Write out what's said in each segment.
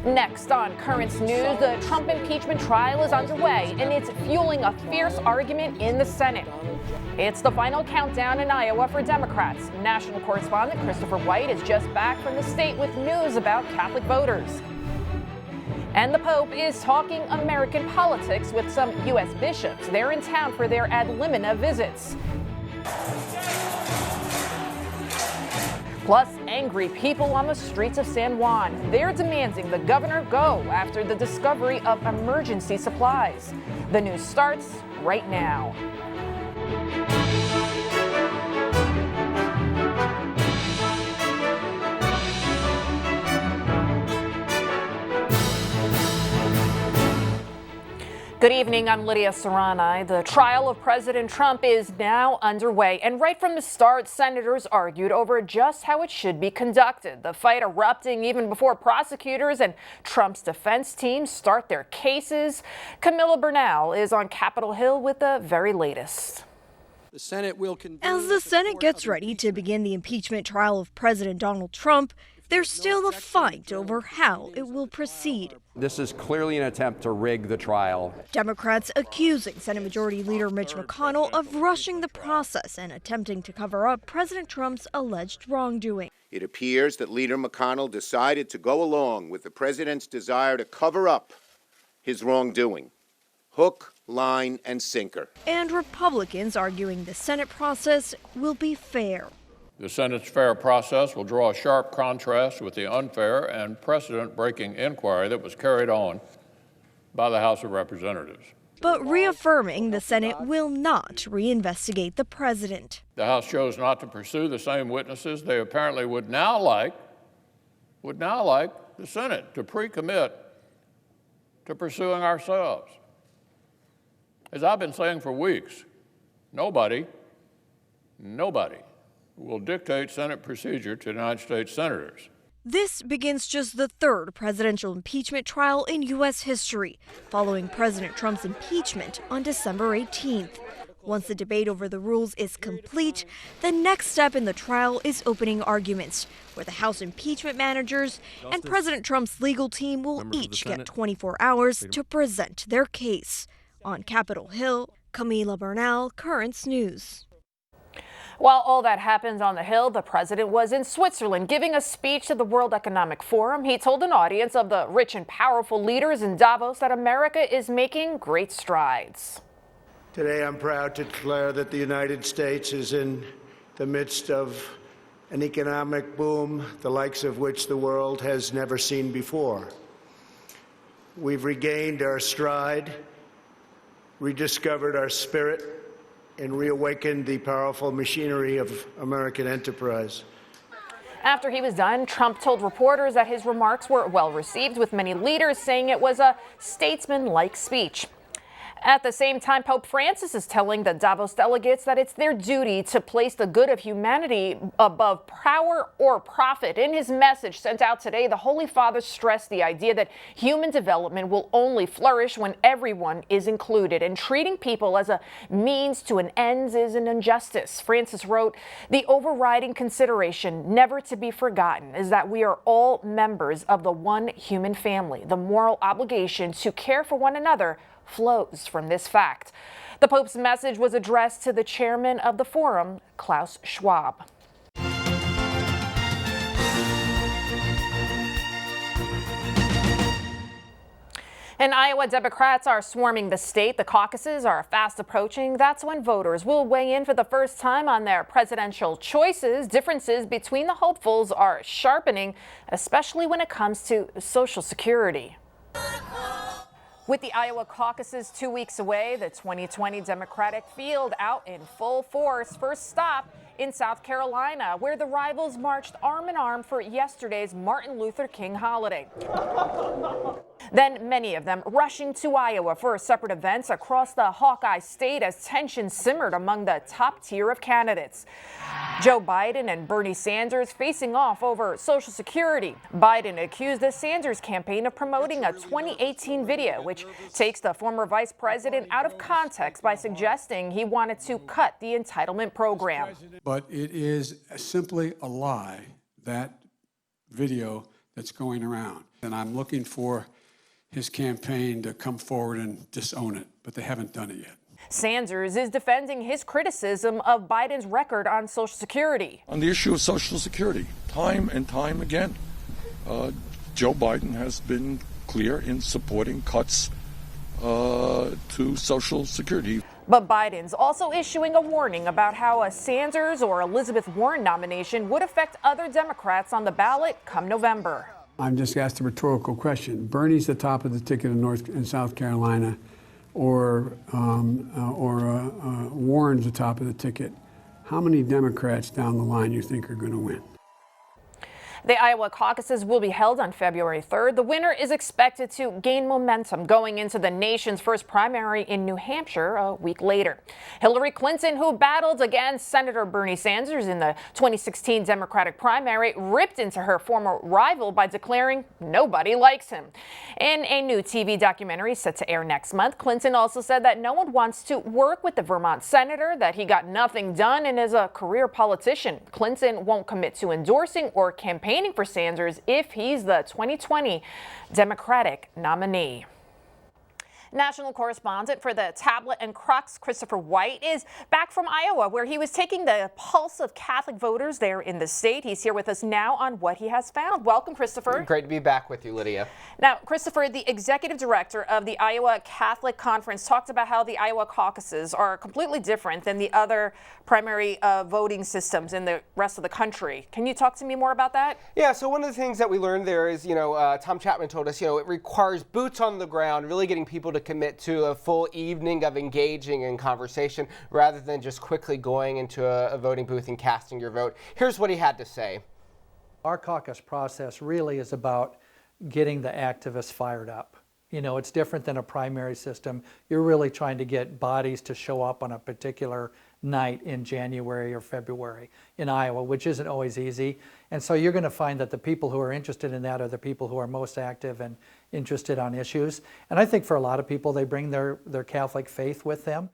Next on Currents News, the Trump impeachment trial is underway, and it's fueling a fierce argument in the Senate. It's the final countdown in Iowa for Democrats. National Correspondent Christopher White is just back from the state with news about Catholic voters. And the Pope is talking American politics with some U.S. bishops. They're in town for their ad limina visits. Plus, angry people on the streets of San Juan. They're demanding the governor go after the discovery of emergency supplies. The news starts right now. Good evening, I'm Lydia Serrani. The trial of President Trump is now underway, and right from the start, senators argued over just how it should be conducted. The fight erupting even before prosecutors and Trump's defense team start their cases. Camilla Bernal is on Capitol Hill with the very latest. As the Senate gets ready to begin the impeachment trial of President Donald Trump, there's still a fight over how it will proceed. This is clearly an attempt to rig the trial. Democrats accusing Senate Majority Leader Mitch McConnell of rushing the process and attempting to cover up President Trump's alleged wrongdoing. It appears that Leader McConnell decided to go along with the president's desire to cover up his wrongdoing. Hook, line, and sinker. And Republicans arguing the Senate process will be fair. The Senate's fair process will draw a sharp contrast with the unfair and precedent-breaking inquiry that was carried on by the House of Representatives. But reaffirming the Senate will not reinvestigate the president. The House chose not to pursue the same witnesses they apparently would now like the Senate to pre-commit to pursuing ourselves. As I've been saying for weeks, nobody will dictate Senate procedure to United States senators. This begins just the third presidential impeachment trial in U.S. history, following President Trump's impeachment on December 18th. Once the debate over the rules is complete, the next step in the trial is opening arguments, where the House impeachment managers and President Trump's legal team will each get 24 hours to present their case. On Capitol Hill, Camila Bernal, Currents News. While all that happens on the Hill, the president was in Switzerland giving a speech to the World Economic Forum. He told an audience of the rich and powerful leaders in Davos that America is making great strides. Today, I'm proud to declare that the United States is in the midst of an economic boom, the likes of which the world has never seen before. We've regained our stride, rediscovered our spirit, and reawakened the powerful machinery of American enterprise. After he was done, Trump told reporters that his remarks were well received, with many leaders saying it was a statesman-like speech. At the same time, Pope Francis is telling the Davos delegates that it's their duty to place the good of humanity above power or profit. In his message sent out today, the Holy Father stressed the idea that human development will only flourish when everyone is included, and treating people as a means to an end is an injustice. Francis wrote, "The overriding consideration, never to be forgotten, is that we are all members of the one human family. The moral obligation to care for one another flows from this fact." The Pope's message was addressed to the chairman of the forum, Klaus Schwab. In Iowa, Democrats are swarming the state. The caucuses are fast approaching. That's when voters will weigh in for the first time on their presidential choices. Differences between the hopefuls are sharpening, especially when it comes to Social Security. With the Iowa caucuses 2 weeks away, the 2020 Democratic field out in full force. First stop in South Carolina, where the rivals marched arm in arm for yesterday's Martin Luther King holiday. Then many of them rushing to Iowa for separate events across the Hawkeye state as tensions simmered among the top tier of candidates. Joe Biden and Bernie Sanders facing off over Social Security. Biden accused the Sanders campaign of promoting a 2018 video, which takes the former vice president out of context by suggesting he wanted to cut the entitlement program. But it is simply a lie, that video that's going around. And I'm looking for his campaign to come forward and disown it, but they haven't done it yet. Sanders is defending his criticism of Biden's record on Social Security. On the issue of Social Security, time and time again, Joe Biden has been clear in supporting cuts to Social Security. But Biden's also issuing a warning about how a Sanders or Elizabeth Warren nomination would affect other Democrats on the ballot come November. I'm just asked a rhetorical question. Bernie's the top of the ticket in North and South Carolina, or Warren's the top of the ticket. How many Democrats down the line you think are going to win? The Iowa caucuses will be held on February 3rd. The winner is expected to gain momentum going into the nation's first primary in New Hampshire a week later. Hillary Clinton, who battled against Senator Bernie Sanders in the 2016 Democratic primary, ripped into her former rival by declaring nobody likes him. In a new TV documentary set to air next month, Clinton also said that no one wants to work with the Vermont senator, that he got nothing done and is a career politician. Clinton won't commit to endorsing or campaigning for Sanders if he's the 2020 Democratic nominee. National Correspondent for the Tablet and Crux, Christopher White, is back from Iowa, where he was taking the pulse of Catholic voters there in the state. He's here with us now on what he has found. Welcome, Christopher. Great to be back with you, Lydia. Now, Christopher, the executive director of the Iowa Catholic Conference, talked about how the Iowa caucuses are completely different than the other primary voting systems in the rest of the country. Can you talk to me more about that? Yeah, so one of the things that we learned there is, Tom Chapman told us, it requires boots on the ground, really getting people to commit to a full evening of engaging in conversation rather than just quickly going into a voting booth and casting your vote. Here's what he had to say. Our caucus process really is about getting the activists fired up. It's different than a primary system. You're really trying to get bodies to show up on a particular night in January or February in Iowa, which isn't always easy. And so you're going to find that the people who are interested in that are the people who are most active and interested on issues. And I think for a lot of people, they bring their Catholic faith with them.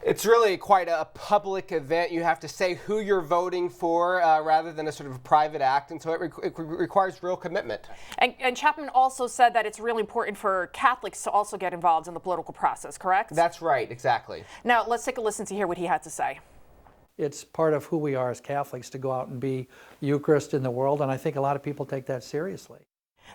It's really quite a public event. You have to say who you're voting for rather than a sort of private act, and so it requires real commitment. And Chapman also said that it's really important for Catholics to also get involved in the political process, correct? That's right, exactly. Now, let's take a listen to hear what he had to say. It's part of who we are as Catholics to go out and be Eucharist in the world, and I think a lot of people take that seriously.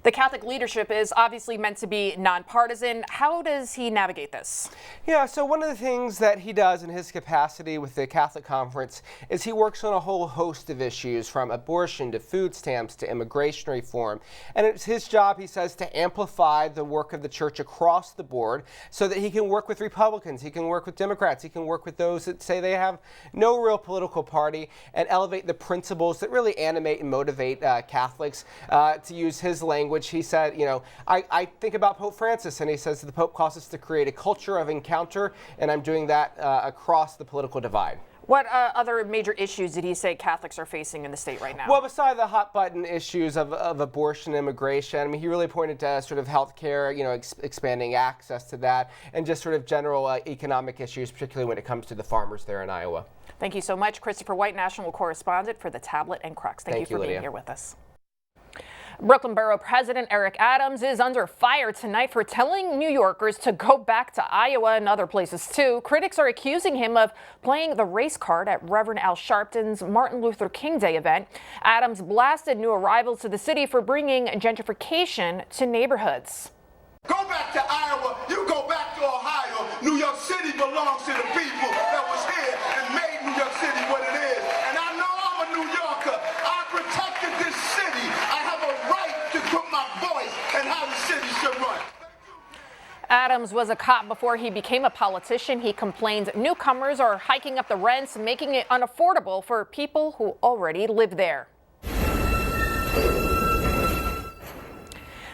The Catholic leadership is obviously meant to be nonpartisan. How does he navigate this? Yeah, so one of the things that he does in his capacity with the Catholic Conference is he works on a whole host of issues, from abortion to food stamps to immigration reform. And it's his job, he says, to amplify the work of the church across the board so that he can work with Republicans, he can work with Democrats, he can work with those that say they have no real political party, and elevate the principles that really animate and motivate Catholics. To use his language, he said, I think about Pope Francis, and he says the Pope calls us to create a culture of encounter, and I'm doing that across the political divide. What other major issues did he say Catholics are facing in the state right now? Well, beside the hot button issues of abortion and immigration, I mean, he really pointed to sort of health care, expanding access to that, and just sort of general economic issues, particularly when it comes to the farmers there in Iowa. Thank you so much, Christopher White, National Correspondent for the Tablet and Crux. Thank you for being here with us. Brooklyn Borough President Eric Adams is under fire tonight for telling New Yorkers to go back to Iowa and other places too. Critics are accusing him of playing the race card at Reverend Al Sharpton's Martin Luther King Day event. Adams blasted new arrivals to the city for bringing gentrification to neighborhoods. Go back to Iowa, you go back to Ohio. New York City belongs to the people that was here and made New York City what it is. And I know I'm a New Yorker. I protected this city. I have a right to put my voice in how the city should run. Adams was a cop before he became a politician. He complained newcomers are hiking up the rents, making it unaffordable for people who already live there.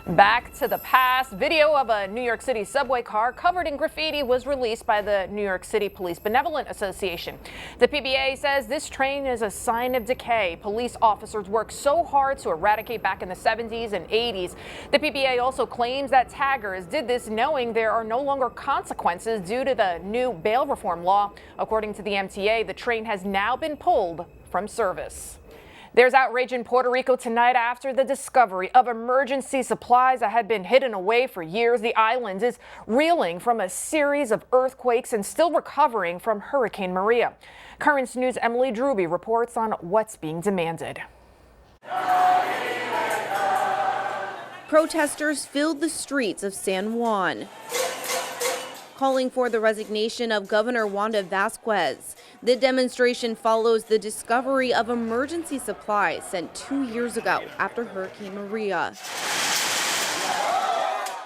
Back to the past, video of a New York City subway car covered in graffiti was released by the New York City Police Benevolent Association. The PBA says this train is a sign of decay. Police officers worked so hard to eradicate back in the 70s and 80s. The PBA also claims that taggers did this knowing there are no longer consequences due to the new bail reform law. According to the MTA, the train has now been pulled from service. There's outrage in Puerto Rico tonight after the discovery of emergency supplies that had been hidden away for years. The island is reeling from a series of earthquakes and still recovering from Hurricane Maria. Currents News' Emily Druby reports on what's being demanded. Protesters filled the streets of San Juan, calling for the resignation of Governor Wanda Vasquez. The demonstration follows the discovery of emergency supplies sent 2 years ago after Hurricane Maria.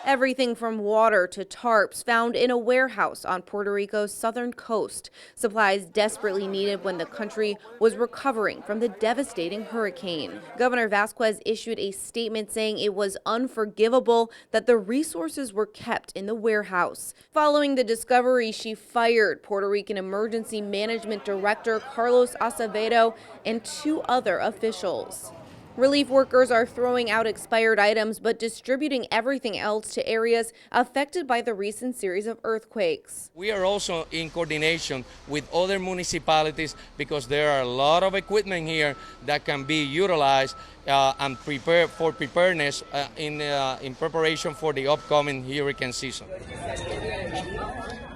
Everything from water to tarps found in a warehouse on Puerto Rico's southern coast. Supplies desperately needed when the country was recovering from the devastating hurricane. Governor Vasquez issued a statement saying it was unforgivable that the resources were kept in the warehouse. Following the discovery, she fired Puerto Rican Emergency Management Director Carlos Acevedo and 2 other officials. Relief workers are throwing out expired items but distributing everything else to areas affected by the recent series of earthquakes. We are also in coordination with other municipalities because there are a lot of equipment here that can be utilized and prepared for preparedness in preparation for the upcoming hurricane season.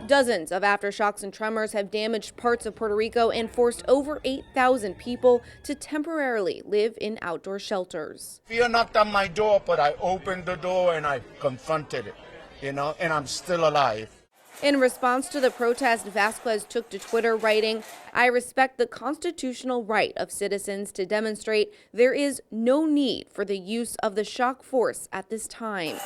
Dozens of aftershocks and tremors have damaged parts of Puerto Rico and forced over 8,000 people to temporarily live in outdoor shelters. Fear knocked on my door, but I opened the door and I confronted it, and I'm still alive. In response to the protest, Vasquez took to Twitter writing, "I respect the constitutional right of citizens to demonstrate. There is no need for the use of the shock force at this time."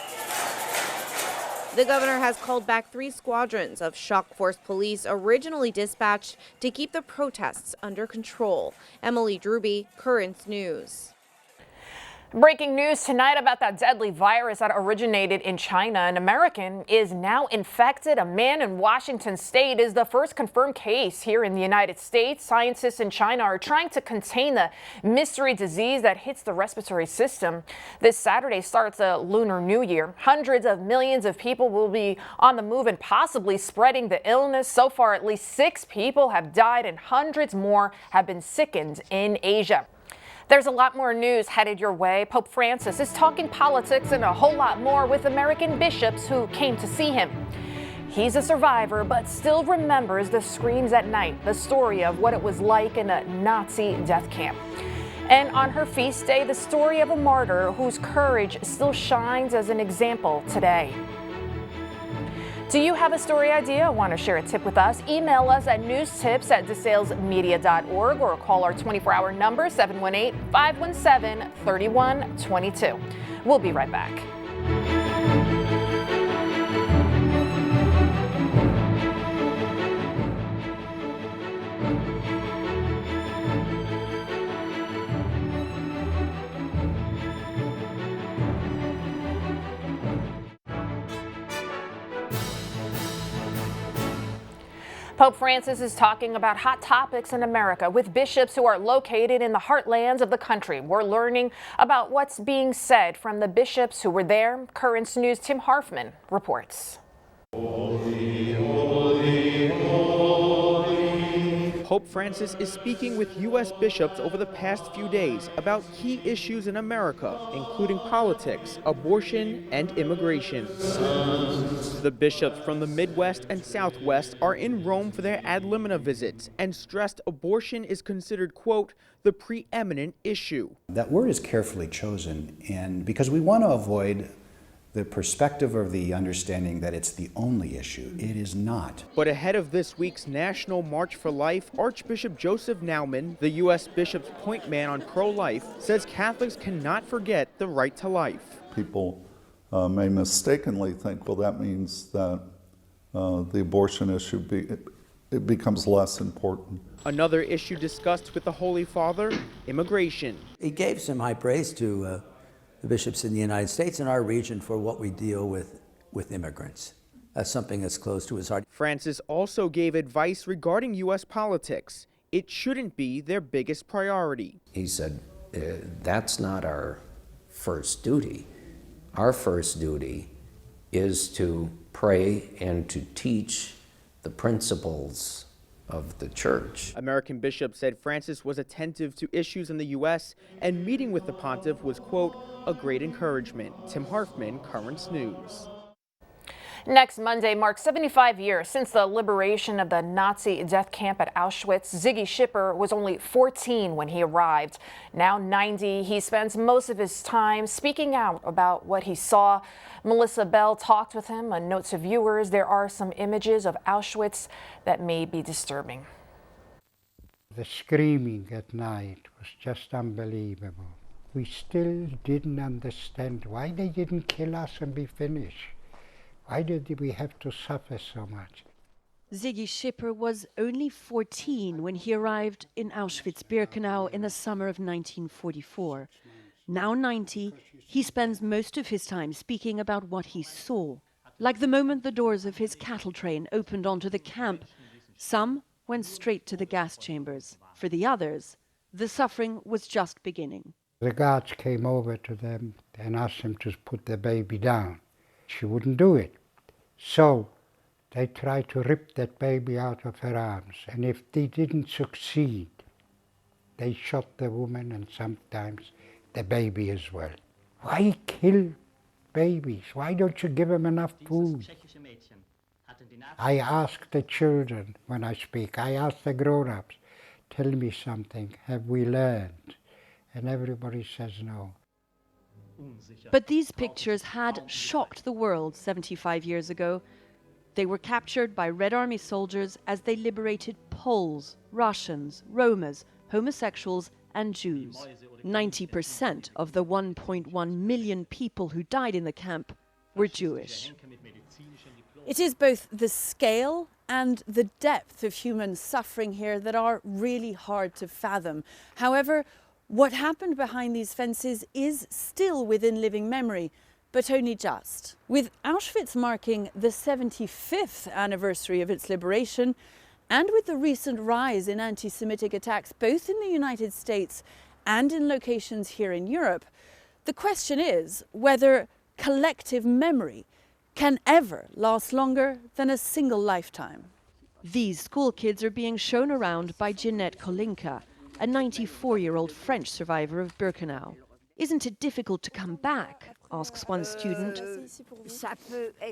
The governor has called back 3 squadrons of shock force police originally dispatched to keep the protests under control. Emily Druby, Currents News. Breaking news tonight about that deadly virus that originated in China. An American is now infected. A man in Washington state is the first confirmed case here in the United States. Scientists in China are trying to contain the mystery disease that hits the respiratory system. This Saturday starts a Lunar New Year. Hundreds of millions of people will be on the move and possibly spreading the illness. So far, at least 6 people have died and hundreds more have been sickened in Asia. There's a lot more news headed your way. Pope Francis is talking politics and a whole lot more with American bishops who came to see him. He's a survivor, but still remembers the screams at night, the story of what it was like in a Nazi death camp. And on her feast day, the story of a martyr whose courage still shines as an example today. Do you have a story idea? Want to share a tip with us? Email us at newstips@desalesmedia.org or call our 24-hour number 718-517-3122. We'll be right back. Pope Francis is talking about hot topics in America with bishops who are located in the heartlands of the country. We're learning about what's being said from the bishops who were there. Currents News' Tim Harfman reports. Holy, holy, holy. Pope Francis is speaking with U.S. bishops over the past few days about key issues in America, including politics, abortion, and immigration. The bishops from the Midwest and Southwest are in Rome for their ad limina visits and stressed abortion is considered, quote, the preeminent issue. That word is carefully chosen, and because we want to avoid the perspective or the understanding that it's the only issue. It is not. But ahead of this week's National March for Life, Archbishop Joseph Naumann, the U.S. bishop's point man on pro-life, says Catholics cannot forget the right to life. People may mistakenly think, well, that means that the abortion issue it becomes less important. Another issue discussed with the Holy Father, immigration. He gave some high praise to the bishops in the United States and our region for what we deal with immigrants. That's something that's close to his heart. Francis also gave advice regarding U.S. politics. It shouldn't be their biggest priority. He said, that's not our first duty. Our first duty is to pray and to teach the principles of the church. American bishops said Francis was attentive to issues in the U.S. and meeting with the pontiff was, quote, a great encouragement. Tim Harfman, Currents News. Next Monday marks 75 years since the liberation of the Nazi death camp at Auschwitz. Ziggy Schipper was only 14 when he arrived. Now 90, he spends most of his time speaking out about what he saw. Melissa Bell talked with him and notes to viewers there are some images of Auschwitz that may be disturbing. The screaming at night was just unbelievable. We still didn't understand why they didn't kill us and be finished. Why did we have to suffer so much? Ziggy Schipper was only 14 when he arrived in Auschwitz-Birkenau in the summer of 1944. Now 90, he spends most of his time speaking about what he saw. Like the moment the doors of his cattle train opened onto the camp, some went straight to the gas chambers. For the others, the suffering was just beginning. The guards came over to them and asked them to put the baby down. She wouldn't do it. So they tried to rip that baby out of her arms. And if they didn't succeed, they shot the woman and sometimes the baby as well. Why kill babies? Why don't you give them enough food? I ask the children when I speak, I ask the grown-ups, tell me something, have we learned? And everybody says no. But these pictures had shocked the world 75 years ago. They were captured by Red Army soldiers as they liberated Poles, Russians, Romas, homosexuals and Jews. 90% of the 1.1 million people who died in the camp were Jewish. It is both the scale and the depth of human suffering here that are really hard to fathom. However, what happened behind these fences is still within living memory, but only just. With Auschwitz marking the 75th anniversary of its liberation, and with the recent rise in anti-Semitic attacks both in the United States and in locations here in Europe, the question is whether collective memory can ever last longer than a single lifetime. These school kids are being shown around by Jeanette Kolinka, a 94-year-old French survivor of Birkenau. Isn't it difficult to come back? Asks one student.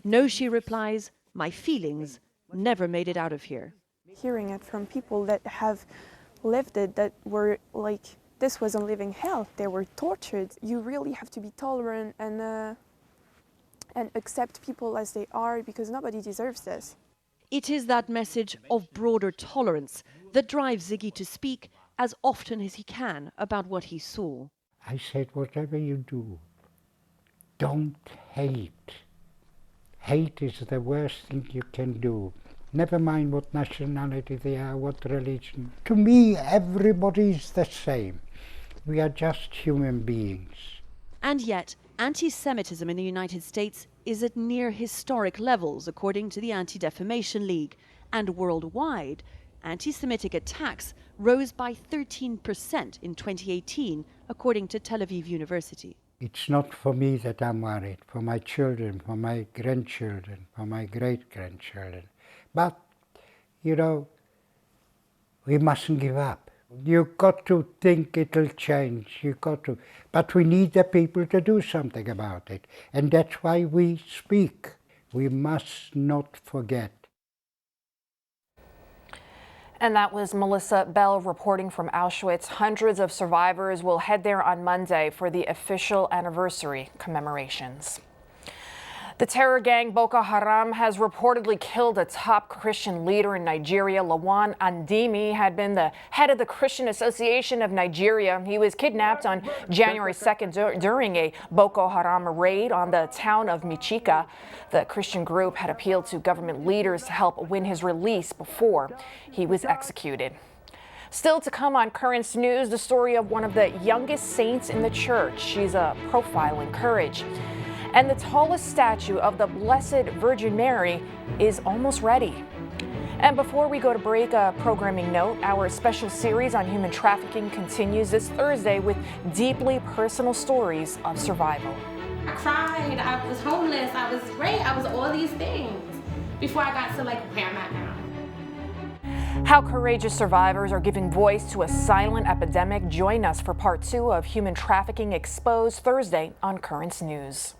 No, she replies, my feelings never made it out of here. Hearing it from people that have lived it, that were like, this was a living hell. They were tortured. You really have to be tolerant and accept people as they are, because nobody deserves this. It is that message of broader tolerance that drives Ziggy to speak as often as he can about what he saw. I said, whatever you do, don't hate. Hate is the worst thing you can do. Never mind what nationality they are, what religion. To me, everybody's the same. We are just human beings. And yet, anti-Semitism in the United States is at near historic levels, according to the Anti-Defamation League. And worldwide, anti-Semitic attacks rose by 13% in 2018, according to Tel Aviv University. It's not for me that I'm worried, for my children, for my grandchildren, for my great-grandchildren. But, you know, we mustn't give up. You've got to think it'll change, you've got to. But we need the people to do something about it. And that's why we speak. We must not forget. And that was Melissa Bell reporting from Auschwitz. Hundreds of survivors will head there on Monday for the official anniversary commemorations. The terror gang Boko Haram has reportedly killed a top Christian leader in Nigeria. Lawan Andimi had been the head of the Christian Association of Nigeria. He was kidnapped on January 2nd during a Boko Haram raid on the town of Michika. The Christian group had appealed to government leaders to help win his release before he was executed. Still to come on Currents News, the story of one of the youngest saints in the church. She's a profile in courage. And the tallest statue of the Blessed Virgin Mary is almost ready. And before we go to break, a programming note, our special series on human trafficking continues this Thursday with deeply personal stories of survival. I cried, I was homeless, I was raped, I was all these things before I got to like where I'm at now. How courageous survivors are giving voice to a silent epidemic. Join us for part 2 of Human Trafficking Exposed Thursday on Currents News.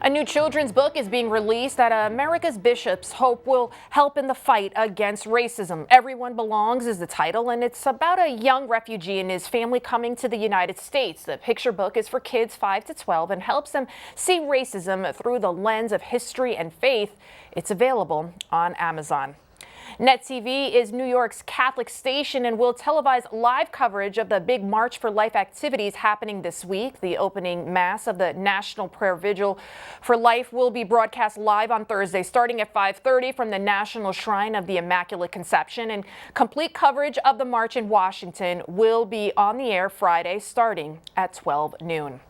A new children's book is being released that America's bishops hope will help in the fight against racism. Everyone Belongs is the title, and it's about a young refugee and his family coming to the United States. The picture book is for kids 5 to 12 and helps them see racism through the lens of history and faith. It's available on Amazon. Net TV is New York's Catholic station and will televise live coverage of the big March for Life activities happening this week. The opening mass of the National Prayer Vigil for Life will be broadcast live on Thursday, starting at 5:30 from the National Shrine of the Immaculate Conception. And complete coverage of the march in Washington will be on the air Friday, starting at 12 noon.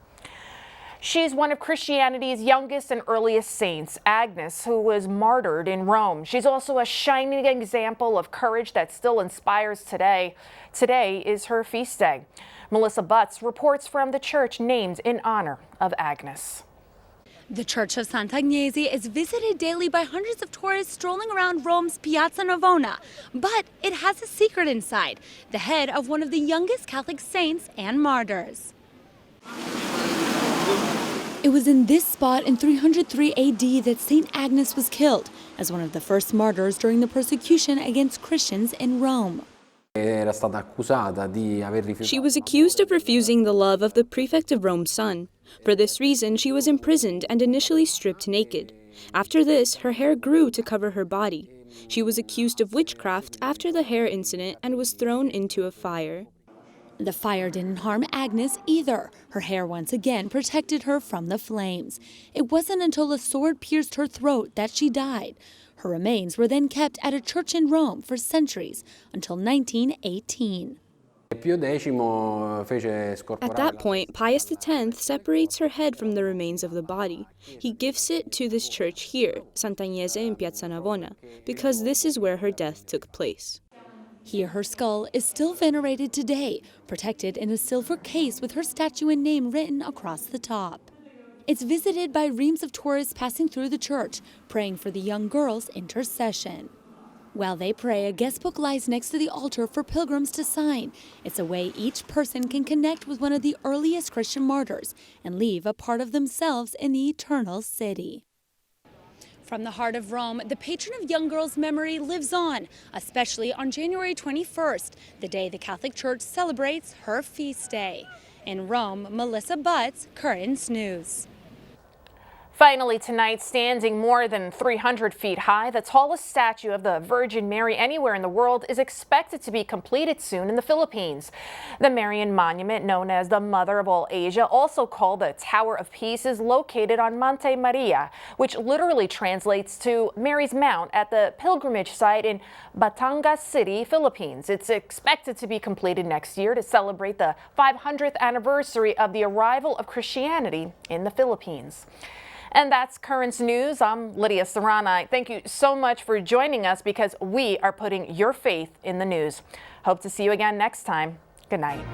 She's one of Christianity's youngest and earliest saints, Agnes, who was martyred in Rome. She's also a shining example of courage that still inspires today. Today is her feast day. Melissa Butts reports from the church named in honor of Agnes. The Church of Sant'Agnese is visited daily by hundreds of tourists strolling around Rome's Piazza Navona. But it has a secret inside, the head of one of the youngest Catholic saints and martyrs. It was in this spot in 303 AD that St. Agnes was killed as one of the first martyrs during the persecution against Christians in Rome. She was accused of refusing the love of the prefect of Rome's son. For this reason, she was imprisoned and initially stripped naked. After this, her hair grew to cover her body. She was accused of witchcraft after the hair incident and was thrown into a fire. The fire didn't harm Agnes either. Her hair once again protected her from the flames. It wasn't until a sword pierced her throat that she died. Her remains were then kept at a church in Rome for centuries, until 1918. At that point, Pius X separates her head from the remains of the body. He gifts it to this church here, Sant'Agnese in Piazza Navona, because this is where her death took place. Here, her skull is still venerated today, protected in a silver case with her statue and name written across the top. It's visited by reams of tourists passing through the church, praying for the young girl's intercession. While they pray, a guest book lies next to the altar for pilgrims to sign. It's a way each person can connect with one of the earliest Christian martyrs and leave a part of themselves in the eternal city. From the heart of Rome, the patron of young girls' memory lives on, especially on January 21st, the day the Catholic Church celebrates her feast day. In Rome, Melissa Butts, Currents News. Finally tonight, standing more than 300 feet high, the tallest statue of the Virgin Mary anywhere in the world is expected to be completed soon in the Philippines. The Marian Monument, known as the Mother of all Asia, also called the Tower of Peace, is located on Monte Maria, which literally translates to Mary's Mount, at the pilgrimage site in Batangas City, Philippines. It's expected to be completed next year to celebrate the 500th anniversary of the arrival of Christianity in the Philippines. And that's Currents News. I'm Lydia Serrana. Thank you so much for joining us, because we are putting your faith in the news. Hope to see you again next time. Good night.